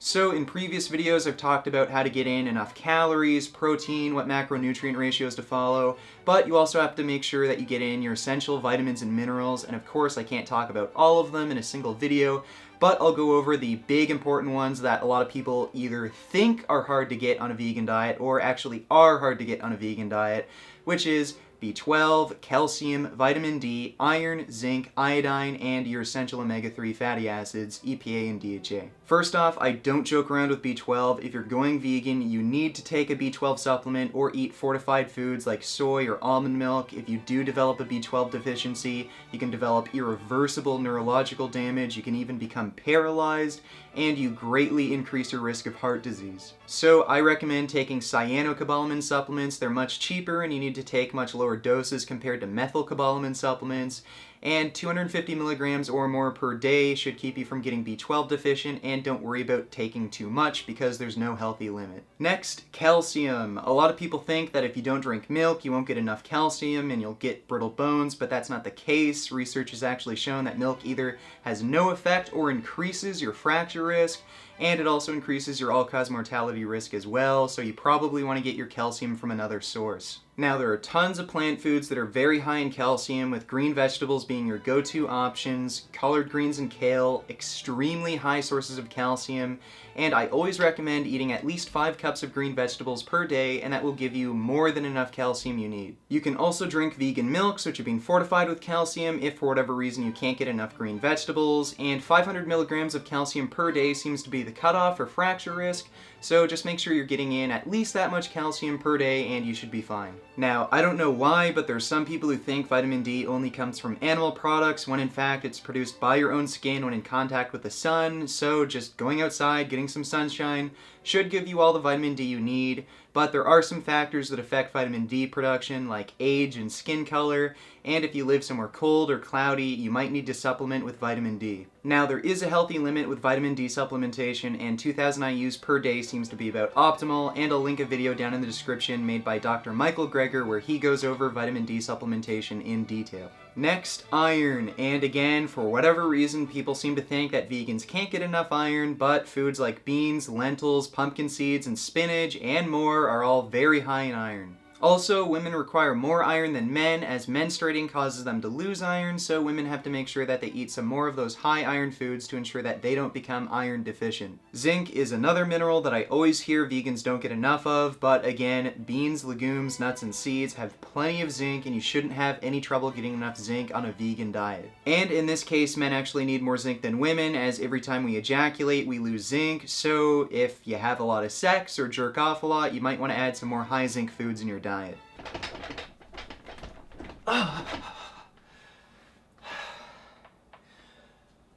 So in previous videos I've talked about how to get in enough calories, protein, what macronutrient ratios to follow, but you also have to make sure that you get in your essential vitamins and minerals, and of course I can't talk about all of them in a single video, but I'll go over the big important ones that a lot of people either think are hard to get on a vegan diet or actually are hard to get on a vegan diet, which is B12, calcium, vitamin D, iron, zinc, iodine, and your essential omega-3 fatty acids, EPA and DHA. First off, I don't joke around with B12. If you're going vegan, you need to take a B12 supplement or eat fortified foods like soy or almond milk. If you do develop a B12 deficiency, you can develop irreversible neurological damage, you can even become paralyzed, and you greatly increase your risk of heart disease. So I recommend taking cyanocobalamin supplements. They're much cheaper and you need to take much lower doses compared to methylcobalamin supplements, and 250 milligrams or more per day should keep you from getting B12 deficient, and don't worry about taking too much because there's no healthy limit. Next, calcium. A lot of people think that if you don't drink milk you won't get enough calcium and you'll get brittle bones, but that's not the case. Research has actually shown that milk either has no effect or increases your fracture risk, and it also increases your all-cause mortality risk as well, so you probably want to get your calcium from another source. Now, there are tons of plant foods that are very high in calcium, with green vegetables being your go-to options, collard greens and kale, extremely high sources of calcium, and I always recommend eating at least 5 cups of green vegetables per day, and that will give you more than enough calcium you need. You can also drink vegan milks, which are being fortified with calcium if for whatever reason you can't get enough green vegetables, and 500 milligrams of calcium per day seems to be the cutoff for fracture risk, so just make sure you're getting in at least that much calcium per day and you should be fine. Now, I don't know why, but there's some people who think vitamin D only comes from animal products, when in fact it's produced by your own skin when in contact with the sun, so just going outside, getting some sunshine, should give you all the vitamin D you need, but there are some factors that affect vitamin D production, like age and skin color, and if you live somewhere cold or cloudy, you might need to supplement with vitamin D. Now, there is a healthy limit with vitamin D supplementation, and 2,000 IUs per day seems to be about optimal, and I'll link a video down in the description made by Dr. Michael Greger where he goes over vitamin D supplementation in detail. Next, iron. And again, for whatever reason, people seem to think that vegans can't get enough iron, but foods like beans, lentils, pumpkin seeds, and spinach, and more are all very high in iron. Also, women require more iron than men, as menstruating causes them to lose iron, so women have to make sure that they eat some more of those high iron foods to ensure that they don't become iron deficient. Zinc is another mineral that I always hear vegans don't get enough of, but again, beans, legumes, nuts, and seeds have plenty of zinc, and you shouldn't have any trouble getting enough zinc on a vegan diet. And in this case, men actually need more zinc than women, as every time we ejaculate, we lose zinc, so if you have a lot of sex or jerk off a lot, you might want to add some more high zinc foods in your diet.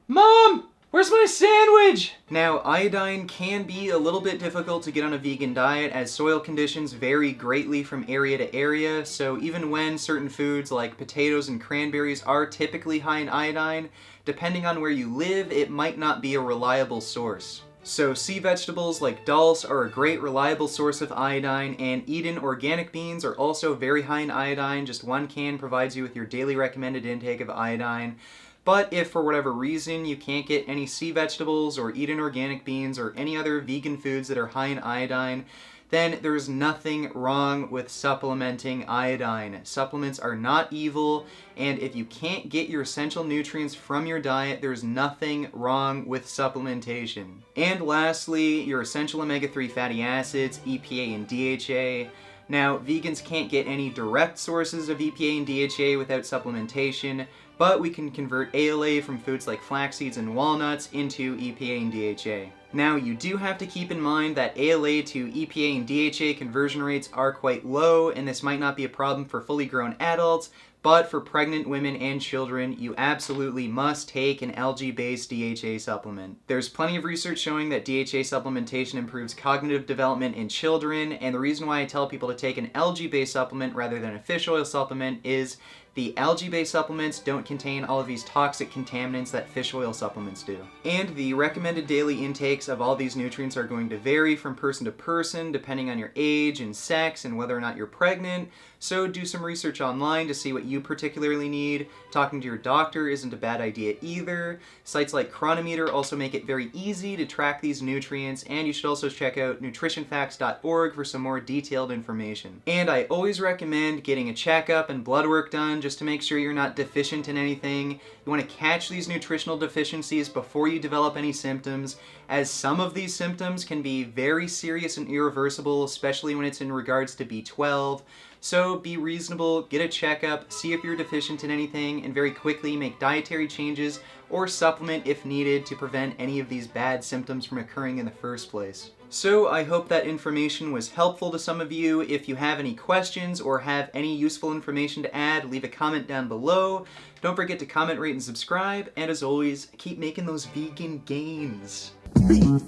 Mom! Where's my sandwich? Now, iodine can be a little bit difficult to get on a vegan diet, as soil conditions vary greatly from area to area, so even when certain foods like potatoes and cranberries are typically high in iodine, depending on where you live, it might not be a reliable source. So sea vegetables like dulse are a great reliable source of iodine, and Eden organic beans are also very high in iodine. Just 1 can provides you with your daily recommended intake of iodine. But if for whatever reason you can't get any sea vegetables or Eden organic beans or any other vegan foods that are high in iodine, then there's nothing wrong with supplementing iodine. Supplements are not evil, and if you can't get your essential nutrients from your diet, there's nothing wrong with supplementation. And lastly, your essential omega-3 fatty acids, EPA and DHA. Now, vegans can't get any direct sources of EPA and DHA without supplementation, but we can convert ALA from foods like flax seeds and walnuts into EPA and DHA. Now, you do have to keep in mind that ALA to EPA and DHA conversion rates are quite low, and this might not be a problem for fully grown adults, but for pregnant women and children, you absolutely must take an algae-based DHA supplement. There's plenty of research showing that DHA supplementation improves cognitive development in children, and the reason why I tell people to take an algae-based supplement rather than a fish oil supplement is the algae-based supplements don't contain all of these toxic contaminants that fish oil supplements do. And the recommended daily intakes of all these nutrients are going to vary from person to person depending on your age and sex and whether or not you're pregnant. So do some research online to see what you particularly need. Talking to your doctor isn't a bad idea either. Sites like Chronometer also make it very easy to track these nutrients, and you should also check out nutritionfacts.org for some more detailed information. And I always recommend getting a checkup and blood work done just to make sure you're not deficient in anything. You want to catch these nutritional deficiencies before you develop any symptoms, as some of these symptoms can be very serious and irreversible, especially when it's in regards to B12. So be reasonable, get a checkup, see if you're deficient in anything, and very quickly make dietary changes or supplement if needed to prevent any of these bad symptoms from occurring in the first place. So I hope that information was helpful to some of you. If you have any questions or have any useful information to add, leave a comment down below. Don't forget to comment, rate, and subscribe. And as always, keep making those vegan gains. Beef.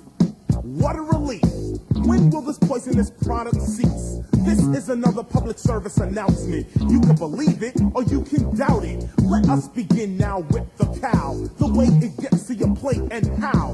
What a relief. When will this poisonous product cease? This is another public service announcement. You can believe it or you can doubt it. Let us begin now with the cow. The way it gets to your plate and how.